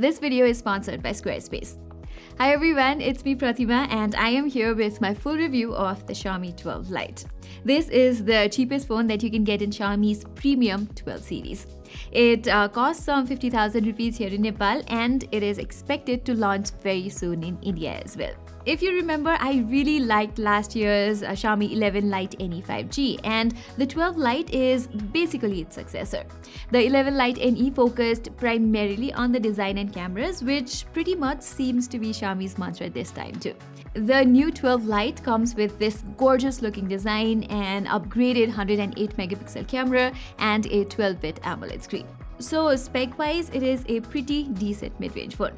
This video is sponsored by Squarespace. Hi everyone, it's me Pratima and I am here with my full review of the Xiaomi 12 Lite. This is the cheapest phone that you can get in Xiaomi's premium 12 series. It costs some 50,000 rupees here in Nepal and it is expected to launch very soon in India as well. If you remember, I really liked last year's Xiaomi 11 Lite NE 5G, and the 12 Lite is basically its successor. The 11 Lite NE focused primarily on the design and cameras, which pretty much seems to be Xiaomi's mantra this time too. The new 12 Lite comes with this gorgeous looking design, an upgraded 108 megapixel camera, and a 12-bit AMOLED screen. So spec-wise, it is a pretty decent mid-range phone.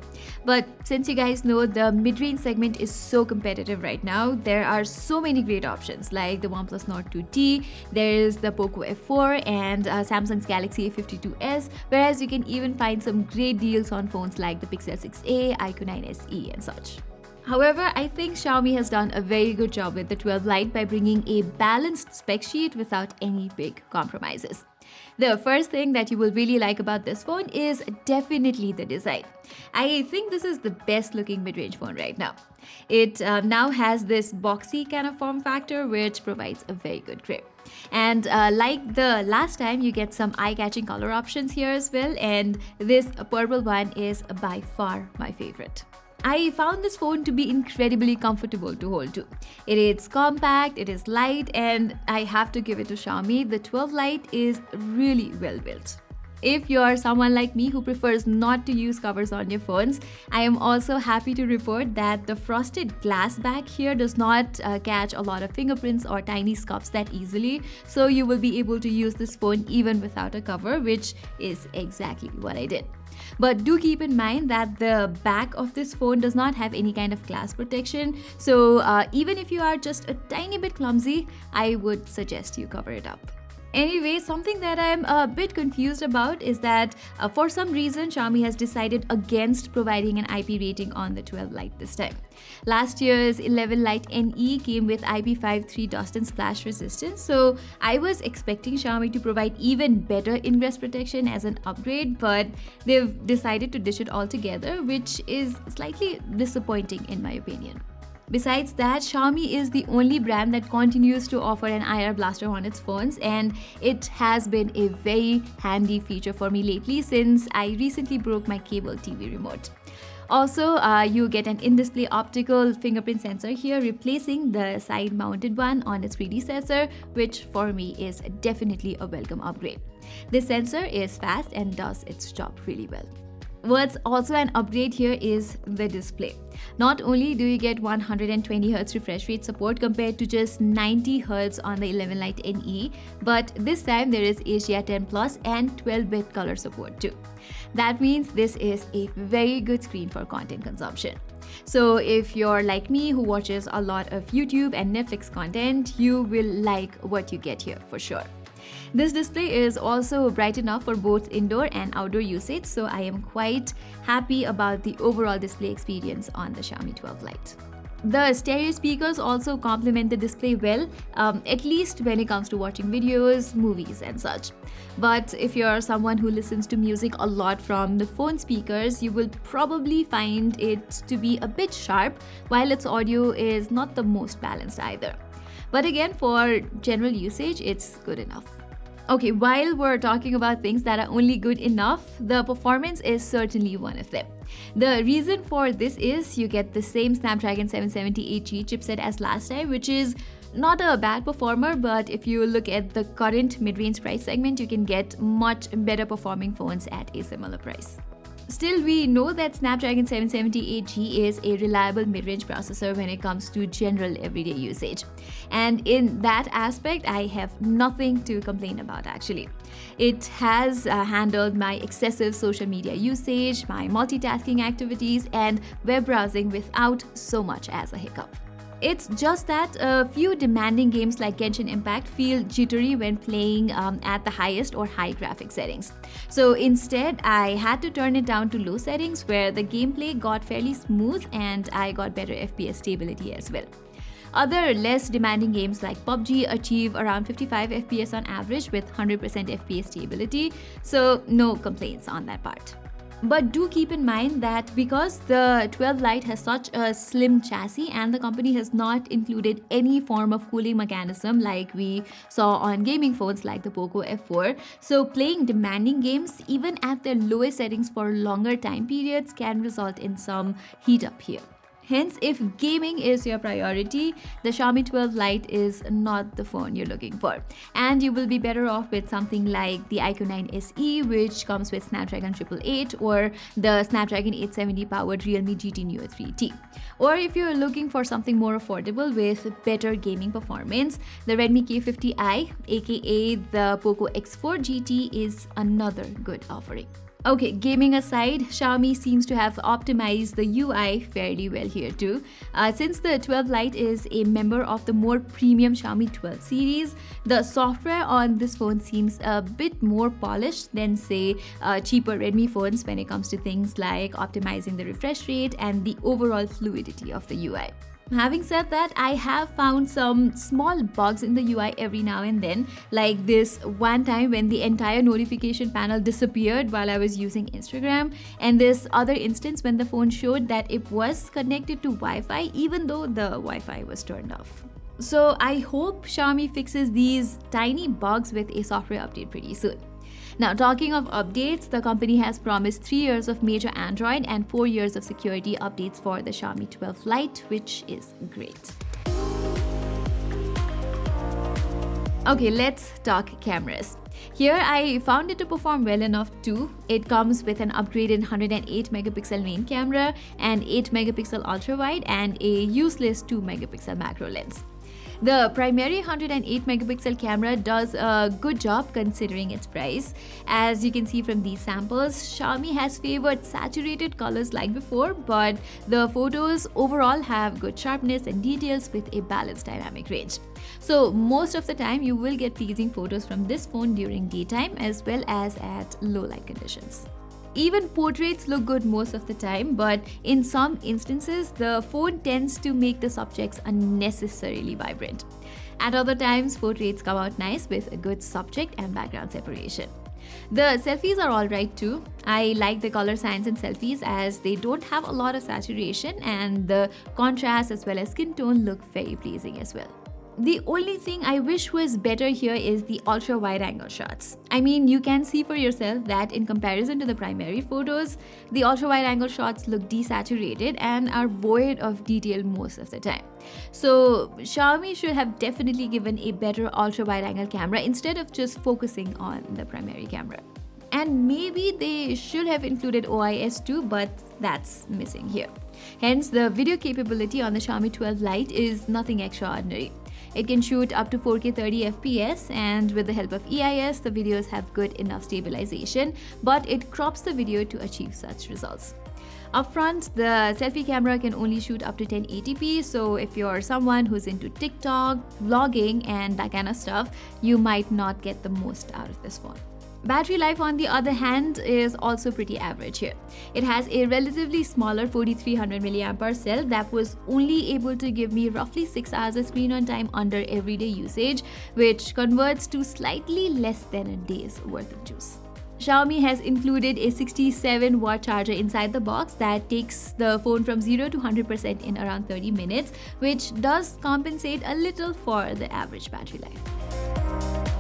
But since you guys know the mid-range segment is so competitive right now, there are so many great options like the OnePlus Nord 2T, there is the Poco F4 and Samsung's Galaxy A52s, whereas you can even find some great deals on phones like the Pixel 6a, iQOO 9 SE and such. However, I think Xiaomi has done a very good job with the 12 Lite by bringing a balanced spec sheet without any big compromises. The first thing that you will really like about this phone is definitely the design. I think this is the best looking mid-range phone right now. It now has this boxy kind of form factor which provides a very good grip. And like the last time, you get some eye-catching color options here as well, and this purple one is by far my favorite. I found this phone to be incredibly comfortable to hold too. It is compact, it is light, and I have to give it to Xiaomi. The 12 Lite is really well built. If you're someone like me who prefers not to use covers on your phones, I am also happy to report that the frosted glass back here does not catch a lot of fingerprints or tiny scuffs that easily, so you will be able to use this phone even without a cover, which is exactly what I did. But do keep in mind that the back of this phone does not have any kind of glass protection, so even if you are just a tiny bit clumsy, I would suggest you cover it up. Anyway, something that I'm a bit confused about is that for some reason Xiaomi has decided against providing an IP rating on the 12 Lite this time. Last year's 11 Lite NE came with IP53 dust and splash resistance, so I was expecting Xiaomi to provide even better ingress protection as an upgrade, but they've decided to ditch it altogether, which is slightly disappointing in my opinion. Besides that, Xiaomi is the only brand that continues to offer an IR blaster on its phones, and it has been a very handy feature for me lately since I recently broke my cable TV remote. Also, you get an in-display optical fingerprint sensor here, replacing the side-mounted one on its predecessor, which for me is definitely a welcome upgrade. This sensor is fast and does its job really well. What's also an upgrade here is the display. Not only do you get 120Hz refresh rate support compared to just 90Hz on the 11 Lite NE, but this time there is Asia 10 Plus and 12-bit color support too. That means this is a very good screen for content consumption. So if you're like me who watches a lot of YouTube and Netflix content, you will like what you get here for sure. This display is also bright enough for both indoor and outdoor usage, so I am quite happy about the overall display experience on the Xiaomi 12 Lite. The stereo speakers also complement the display well, at least when it comes to watching videos, movies and such. But if you're someone who listens to music a lot from the phone speakers, you will probably find it to be a bit sharp, while its audio is not the most balanced either. But again, for general usage, it's good enough. Okay, while we're talking about things that are only good enough, the performance is certainly one of them. The reason for this is you get the same Snapdragon 778G chipset as last time, which is not a bad performer, but if you look at the current mid-range price segment, you can get much better performing phones at a similar price. Still, we know that Snapdragon 778G is a reliable mid-range processor when it comes to general everyday usage. And in that aspect, I have nothing to complain about actually. It has handled my excessive social media usage, my multitasking activities, and web browsing without so much as a hiccup. It's just that a few demanding games like Genshin Impact feel jittery when playing at the highest or high graphics settings. So instead, I had to turn it down to low settings where the gameplay got fairly smooth and I got better FPS stability as well. Other less demanding games like PUBG achieve around 55 FPS on average with 100% FPS stability, so no complaints on that part. But do keep in mind that because the 12 Lite has such a slim chassis and the company has not included any form of cooling mechanism like we saw on gaming phones like the Poco F4, so playing demanding games even at their lowest settings for longer time periods can result in some heat up here. Hence, if gaming is your priority, the Xiaomi 12 Lite is not the phone you're looking for. And you will be better off with something like the iQOO 9 SE, which comes with Snapdragon 888, or the Snapdragon 870 powered Realme GT Neo 3T. Or if you're looking for something more affordable with better gaming performance, the Redmi K50i, aka the Poco X4 GT, is another good offering. Okay, gaming aside, Xiaomi seems to have optimized the UI fairly well here too. Since the 12 Lite is a member of the more premium Xiaomi 12 series, the software on this phone seems a bit more polished than say cheaper Redmi phones when it comes to things like optimizing the refresh rate and the overall fluidity of the UI. Having said that, I have found some small bugs in the UI every now and then, like this one time when the entire notification panel disappeared while I was using Instagram, and this other instance when the phone showed that it was connected to Wi-Fi even though the Wi-Fi was turned off. So I hope Xiaomi fixes these tiny bugs with a software update pretty soon. Now, talking of updates, the company has promised 3 years of major Android and 4 years of security updates for the Xiaomi 12 Lite, which is great. Okay, let's talk cameras. Here, I found it to perform well enough too. It comes with an upgraded 108 megapixel main camera, an 8 megapixel ultra wide, and a useless 2 megapixel macro lens. The primary 108 megapixel camera does a good job considering its price. As you can see from these samples, Xiaomi has favored saturated colors like before, but the photos overall have good sharpness and details with a balanced dynamic range. So most of the time you will get pleasing photos from this phone during daytime as well as at low light conditions. Even portraits look good most of the time, but in some instances, the phone tends to make the subjects unnecessarily vibrant. At other times, portraits come out nice with a good subject and background separation. The selfies are alright too. I like the color science in selfies as they don't have a lot of saturation and the contrast as well as skin tone look very pleasing as well. The only thing I wish was better here is the ultra wide angle shots. I mean, you can see for yourself that in comparison to the primary photos, the ultra wide angle shots look desaturated and are void of detail most of the time. So Xiaomi should have definitely given a better ultra wide angle camera instead of just focusing on the primary camera. And maybe they should have included OIS too, but that's missing here. Hence, the video capability on the Xiaomi 12 Lite is nothing extraordinary. It can shoot up to 4K 30 FPS, and with the help of EIS, the videos have good enough stabilization, but it crops the video to achieve such results. Up front, the selfie camera can only shoot up to 1080p, so if you're someone who's into TikTok, vlogging, and that kind of stuff, you might not get the most out of this phone. Battery life, on the other hand, is also pretty average here. It has a relatively smaller 4300 mAh cell that was only able to give me roughly 6 hours of screen on time under everyday usage, which converts to slightly less than a day's worth of juice. Xiaomi has included a 67-watt charger inside the box that takes the phone from 0 to 100% in around 30 minutes, which does compensate a little for the average battery life.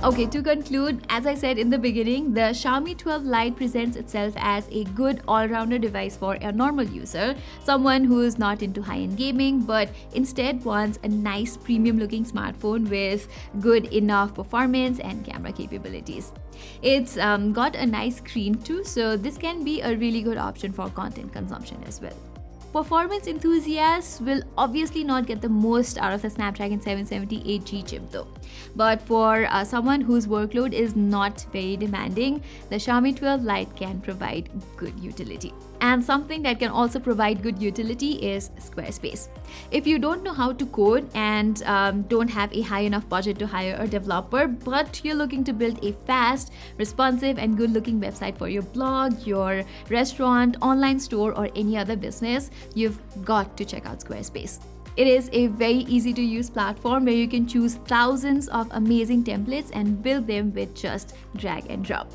Okay, to conclude, as I said in the beginning, the Xiaomi 12 Lite presents itself as a good all-rounder device for a normal user, someone who is not into high-end gaming but instead wants a nice premium-looking smartphone with good enough performance and camera capabilities. It's got a nice screen too, so this can be a really good option for content consumption as well. Performance enthusiasts will obviously not get the most out of the Snapdragon 778G chip though. But for someone whose workload is not very demanding, the Xiaomi 12 Lite can provide good utility. And something that can also provide good utility is Squarespace. If you don't know how to code and don't have a high enough budget to hire a developer, but you're looking to build a fast, responsive, and good-looking website for your blog, your restaurant, online store, or any other business, you've got to check out Squarespace. It is a very easy to use platform where you can choose thousands of amazing templates and build them with just drag and drop.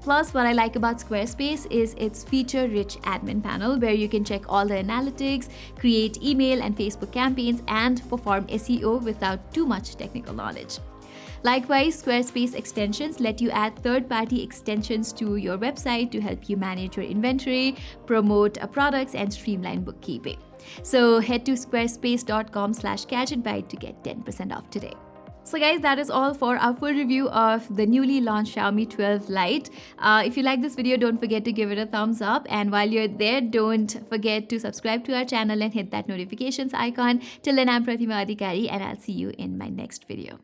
Plus, what I like about Squarespace is its feature-rich admin panel where you can check all the analytics, create email and Facebook campaigns, and perform SEO without too much technical knowledge. Likewise, Squarespace extensions let you add third-party extensions to your website to help you manage your inventory, promote products, and streamline bookkeeping. So head to squarespace.com/gadgetbite to get 10% off today. So guys, that is all for our full review of the newly launched Xiaomi 12 Lite. If you like this video, don't forget to give it a thumbs up. And while you're there, don't forget to subscribe to our channel and hit that notifications icon. Till then, I'm Pratima Adhikari and I'll see you in my next video.